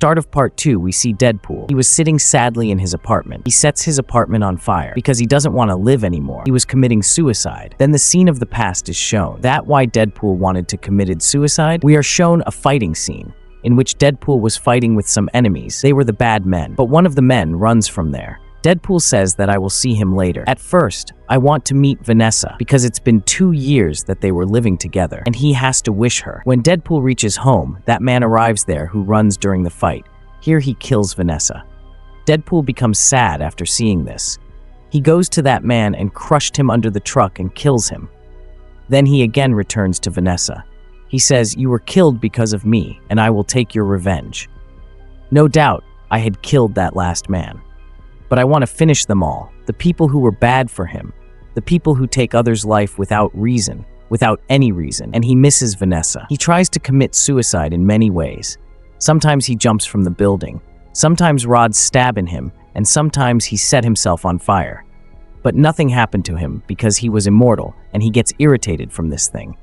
Start of part 2, we see Deadpool. He was sitting sadly in his apartment. He sets his apartment on fire because he doesn't want to live anymore. He was committing suicide. Then the scene of the past is shown. That why Deadpool wanted to committed suicide? We are shown a fighting scene in which Deadpool was fighting with some enemies. They were the bad men, but one of the men runs from there. Deadpool says that I will see him later. At first, I want to meet Vanessa because it's been 2 years that they were living together and he has to wish her. When Deadpool reaches home, that man arrives there who runs during the fight. Here he kills Vanessa. Deadpool becomes sad after seeing this. He goes to that man and crushed him under the truck and kills him. Then he again returns to Vanessa. He says, "You were killed because of me and I will take your revenge." No doubt, I had killed that last man. But I want to finish them all, the people who were bad for him, the people who take others' life without reason, without any reason, and he misses Vanessa. He tries to commit suicide in many ways. Sometimes he jumps from the building, sometimes rods stab in him, and sometimes he set himself on fire. But nothing happened to him because he was immortal, and he gets irritated from this thing.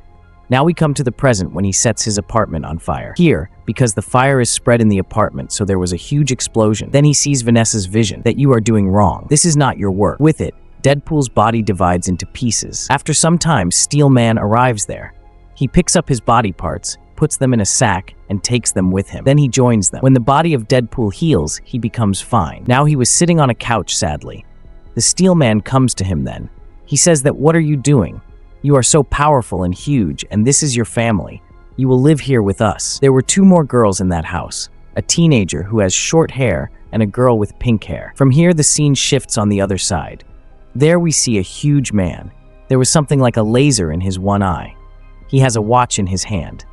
Now we come to the present when he sets his apartment on fire. Here, because the fire is spread in the apartment, so there was a huge explosion. Then he sees Vanessa's vision, that you are doing wrong. This is not your work. With it, Deadpool's body divides into pieces. After some time, Steel Man arrives there. He picks up his body parts, puts them in a sack, and takes them with him. Then he joins them. When the body of Deadpool heals, he becomes fine. Now he was sitting on a couch sadly. The Steel Man comes to him then. He says that, "What are you doing? You are so powerful and huge, and this is your family. You will live here with us." There were 2 more girls in that house, a teenager who has short hair and a girl with pink hair. From here, the scene shifts on the other side. There we see a huge man. There was something like a laser in his one eye. He has a watch in his hand.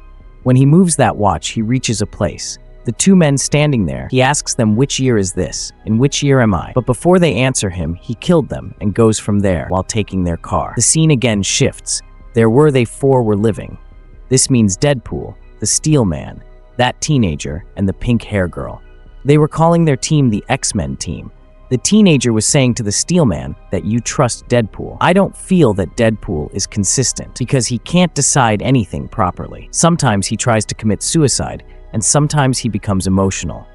When he moves that watch, he reaches a place. The 2 men standing there, he asks them, "Which year is this? In which year am I?" But before they answer him, he killed them and goes from there while taking their car. The scene again shifts. There were they 4 were living. This means Deadpool, the Steel Man, that teenager, and the pink hair girl. They were calling their team the X-Men team. The teenager was saying to the Steel Man that you trust Deadpool. I don't feel that Deadpool is consistent because he can't decide anything properly. Sometimes he tries to commit suicide, and sometimes he becomes emotional.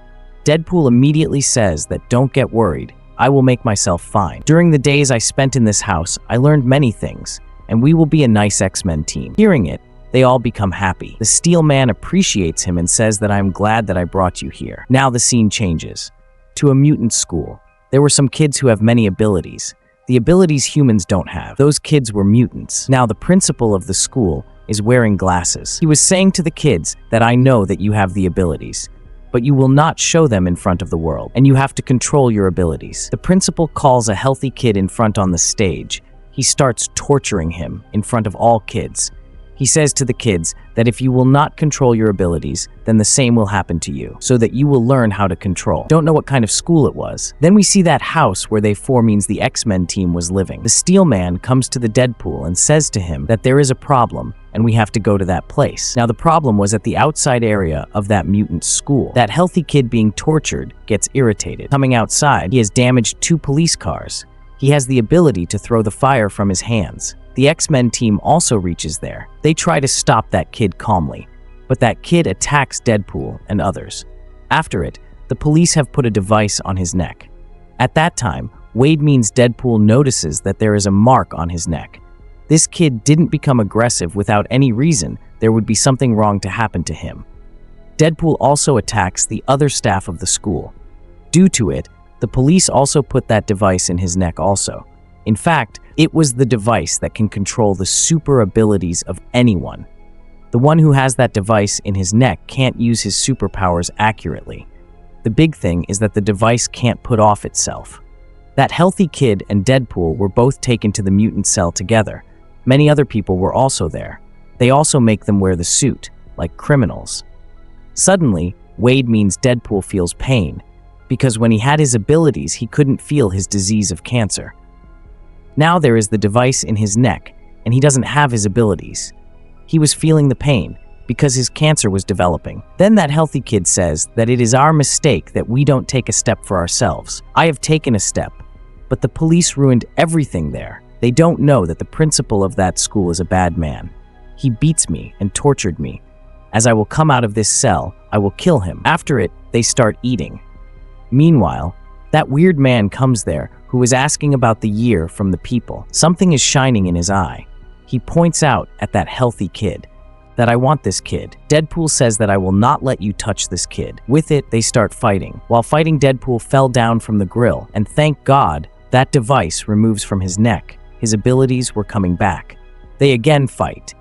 Deadpool immediately says that don't get worried, I will make myself fine. During the days I spent in this house, I learned many things, and we will be a nice X-Men team. Hearing it, they all become happy. The Steel Man appreciates him and says that I'm glad that I brought you here. Now the scene changes to a mutant school. There were some kids who have many abilities. The abilities humans don't have. Those kids were mutants. Now the principal of the school is wearing glasses. He was saying to the kids that I know that you have the abilities, but you will not show them in front of the world, and you have to control your abilities. The principal calls a healthy kid in front on the stage. He starts torturing him in front of all kids. He says to the kids that if you will not control your abilities, then the same will happen to you, so that you will learn how to control. Don't know what kind of school it was. Then we see that house where they 4 means the X-Men team was living. The Steel Man comes to the Deadpool and says to him that there is a problem, and we have to go to that place. Now the problem was at the outside area of that mutant school. That healthy kid being tortured gets irritated. Coming outside, he has damaged 2 police cars. He has the ability to throw the fire from his hands. The X-Men team also reaches there. They try to stop that kid calmly, but that kid attacks Deadpool and others. After it, the police have put a device on his neck. At that time, Wade means Deadpool notices that there is a mark on his neck. This kid didn't become aggressive without any reason. There would be something wrong to happen to him. Deadpool also attacks the other staff of the school. Due to it, the police also put that device in his neck also. In fact, it was the device that can control the super abilities of anyone. The one who has that device in his neck can't use his superpowers accurately. The big thing is that the device can't put off itself. That healthy kid and Deadpool were both taken to the mutant cell together. Many other people were also there. They also make them wear the suit, like criminals. Suddenly, Wade means Deadpool feels pain, because when he had his abilities, he couldn't feel his disease of cancer. Now there is the device in his neck, and he doesn't have his abilities. He was feeling the pain, because his cancer was developing. Then that healthy kid says that it is our mistake that we don't take a step for ourselves. I have taken a step, but the police ruined everything there. They don't know that the principal of that school is a bad man. He beats me and tortured me. As I will come out of this cell, I will kill him. After it, they start eating. Meanwhile, that weird man comes there who is asking about the year from the people. Something is shining in his eye. He points out at that healthy kid, that I want this kid. Deadpool says that I will not let you touch this kid. With it, they start fighting. While fighting, Deadpool fell down from the grill, and thank God, that device removes from his neck. His abilities were coming back. They again fight.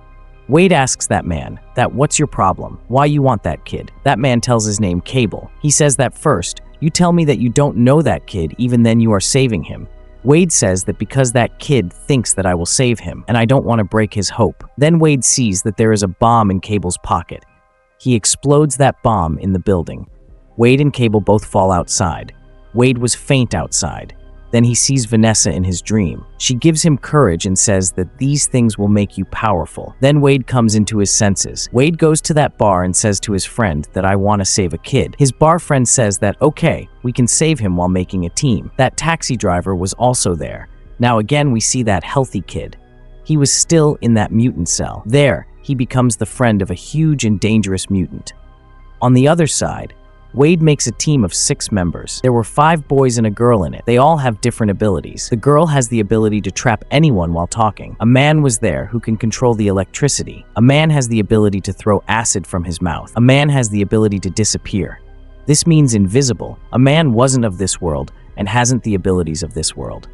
Wade asks that man, what's your problem? Why you want that kid? That man tells his name Cable. He says that first, you tell me that you don't know that kid, even then you are saving him. Wade says that because that kid thinks that I will save him, and I don't want to break his hope. Then Wade sees that there is a bomb in Cable's pocket. He explodes that bomb in the building. Wade and Cable both fall outside. Wade was faint outside. Then he sees Vanessa in his dream. She gives him courage and says that these things will make you powerful. Then Wade comes into his senses. Wade goes to that bar and says to his friend that I want to save a kid. His bar friend says that okay, we can save him while making a team. That taxi driver was also there. Now again we see that healthy kid. He was still in that mutant cell. There, he becomes the friend of a huge and dangerous mutant. On the other side, Wade makes a team of 6 members. There were 5 boys and a girl in it. They all have different abilities. The girl has the ability to trap anyone while talking. A man was there who can control the electricity. A man has the ability to throw acid from his mouth. A man has the ability to disappear. This means invisible. A man wasn't of this world and hasn't the abilities of this world.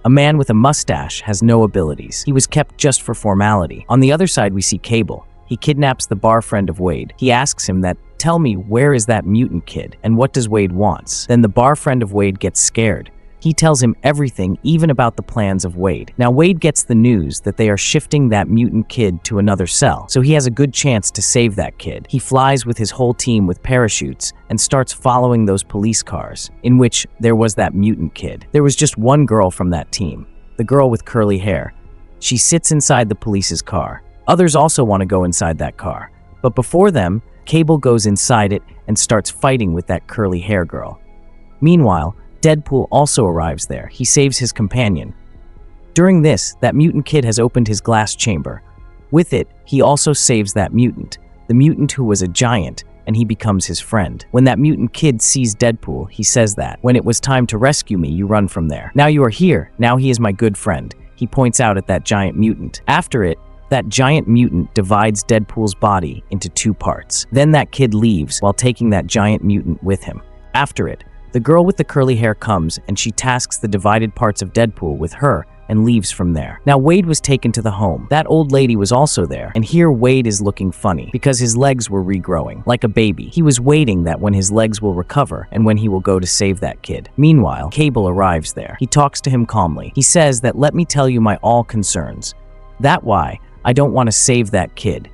A man with a mustache has no abilities. He was kept just for formality. On the other side, we see Cable. He kidnaps the bar friend of Wade. He asks him that, tell me, where is that mutant kid, and what does Wade wants? Then the bar friend of Wade gets scared. He tells him everything, even about the plans of Wade. Now Wade gets the news that they are shifting that mutant kid to another cell, so he has a good chance to save that kid. He flies with his whole team with parachutes and starts following those police cars, in which there was that mutant kid. There was just one girl from that team, the girl with curly hair. She sits inside the police's car. Others also want to go inside that car, but before them, Cable goes inside it and starts fighting with that curly hair girl. Meanwhile, Deadpool also arrives there. He saves his companion. During this, that mutant kid has opened his glass chamber. With it, he also saves that mutant, the mutant who was a giant, and he becomes his friend. When that mutant kid sees Deadpool, he says that, when it was time to rescue me, you run from there. Now you are here. Now he is my good friend. He points out at that giant mutant. After it, that giant mutant divides Deadpool's body into 2 parts. Then that kid leaves while taking that giant mutant with him. After it, the girl with the curly hair comes and she tasks the divided parts of Deadpool with her and leaves from there. Now Wade was taken to the home. That old lady was also there, and here Wade is looking funny because his legs were regrowing, like a baby. He was waiting that when his legs will recover and when he will go to save that kid. Meanwhile, Cable arrives there. He talks to him calmly. He says that let me tell you my all concerns. That why I don't want to save that kid.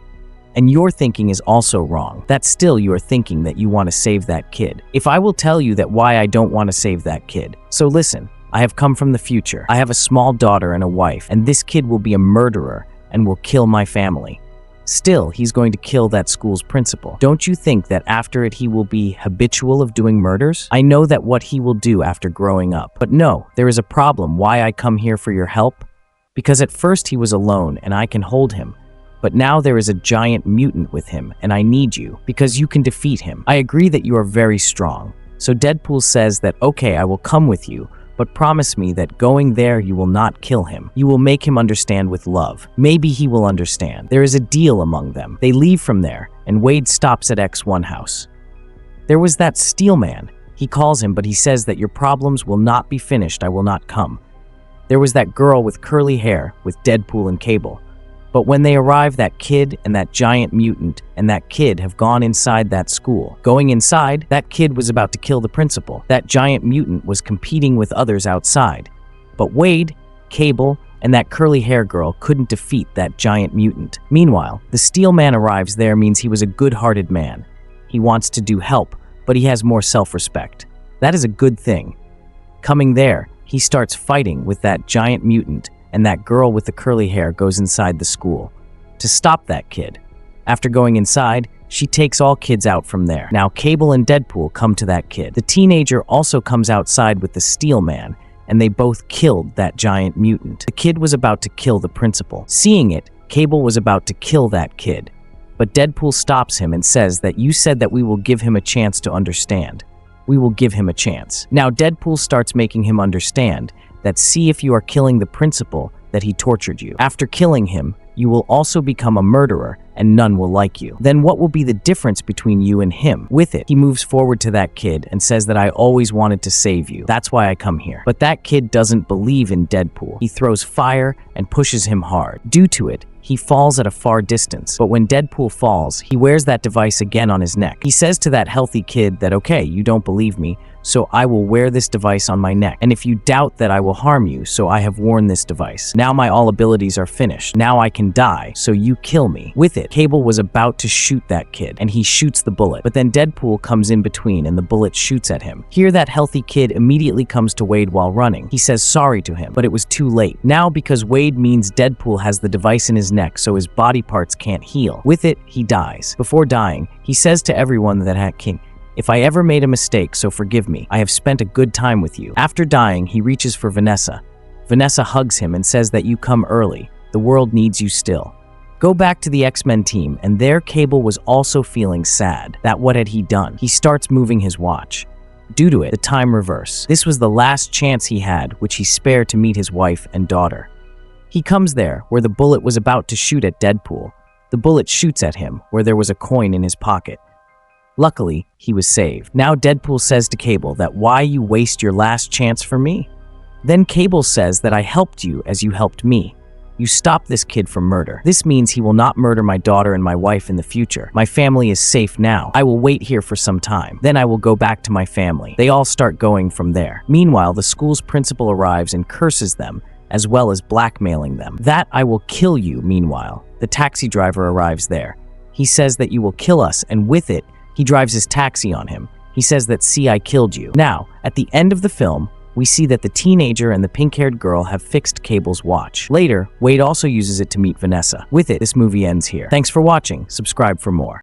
And your thinking is also wrong. That still you are thinking that you want to save that kid. If I will tell you that why I don't want to save that kid. So listen, I have come from the future. I have a small daughter and a wife, and this kid will be a murderer and will kill my family. Still, he's going to kill that school's principal. Don't you think that after it he will be habitual of doing murders? I know that what he will do after growing up. But no, there is a problem why I come here for your help. Because at first he was alone and I can hold him, but now there is a giant mutant with him and I need you because you can defeat him. I agree that you are very strong. So Deadpool says that okay, I will come with you, but promise me that going there you will not kill him. You will make him understand with love. Maybe he will understand. There is a deal among them. They leave from there and Wade stops at X1 house. There was that steel man. He calls him, but he says that your problems will not be finished. I will not come. There was that girl with curly hair with Deadpool and Cable. But when they arrive, that kid and that giant mutant and that kid have gone inside that school. Going inside, that kid was about to kill the principal. That giant mutant was competing with others outside. But Wade, Cable, and that curly hair girl couldn't defeat that giant mutant. Meanwhile, the steel man arrives there means he was a good-hearted man. He wants to do help, but he has more self-respect. That is a good thing. Coming there, he starts fighting with that giant mutant, and that girl with the curly hair goes inside the school to stop that kid. After going inside, she takes all kids out from there. Now Cable and Deadpool come to that kid. The teenager also comes outside with the steel man, and they both killed that giant mutant. The kid was about to kill the principal. Seeing it, Cable was about to kill that kid. But Deadpool stops him and says that you said that we will give him a chance to understand. We will give him a chance. Now Deadpool starts making him understand that see if you are killing the principal that he tortured you. After killing him, you will also become a murderer and none will like you. Then what will be the difference between you and him? With it, he moves forward to that kid and says that I always wanted to save you. That's why I come here. But that kid doesn't believe in Deadpool. He throws fire and pushes him hard. Due to it, he falls at a far distance. But when Deadpool falls, he wears that device again on his neck. He says to that healthy kid that, okay, you don't believe me, so I will wear this device on my neck. And if you doubt that I will harm you, so I have worn this device. Now my all abilities are finished. Now I can die, so you kill me. With it, Cable was about to shoot that kid, and he shoots the bullet. But then Deadpool comes in between, and the bullet shoots at him. Here, that healthy kid immediately comes to Wade while running. He says sorry to him, but it was too late. Now, because Wade means Deadpool has the device in his neck, so his body parts can't heal. With it, he dies. Before dying, he says to everyone that King, if I ever made a mistake, so forgive me. I have spent a good time with you. After dying, he reaches for Vanessa. Vanessa hugs him and says that you come early. The world needs you still. Go back to the X-Men team, and there Cable was also feeling sad. That what had he done? He starts moving his watch. Due to it, the time reverse. This was the last chance he had, which he spared to meet his wife and daughter. He comes there, where the bullet was about to shoot at Deadpool. The bullet shoots at him, where there was a coin in his pocket. Luckily, he was saved. Now Deadpool says to Cable that why you waste your last chance for me? Then Cable says that I helped you as you helped me. You stopped this kid from murder. This means he will not murder my daughter and my wife in the future. My family is safe now. I will wait here for some time. Then I will go back to my family. They all start going from there. Meanwhile, the school's principal arrives and curses them, as well as blackmailing them. That I will kill you, meanwhile. The taxi driver arrives there. He says that you will kill us, and with it, he drives his taxi on him. He says that, see, I killed you. Now, at the end of the film, we see that the teenager and the pink-haired girl have fixed Cable's watch. Later, Wade also uses it to meet Vanessa. With it, this movie ends here. Thanks for watching. Subscribe for more.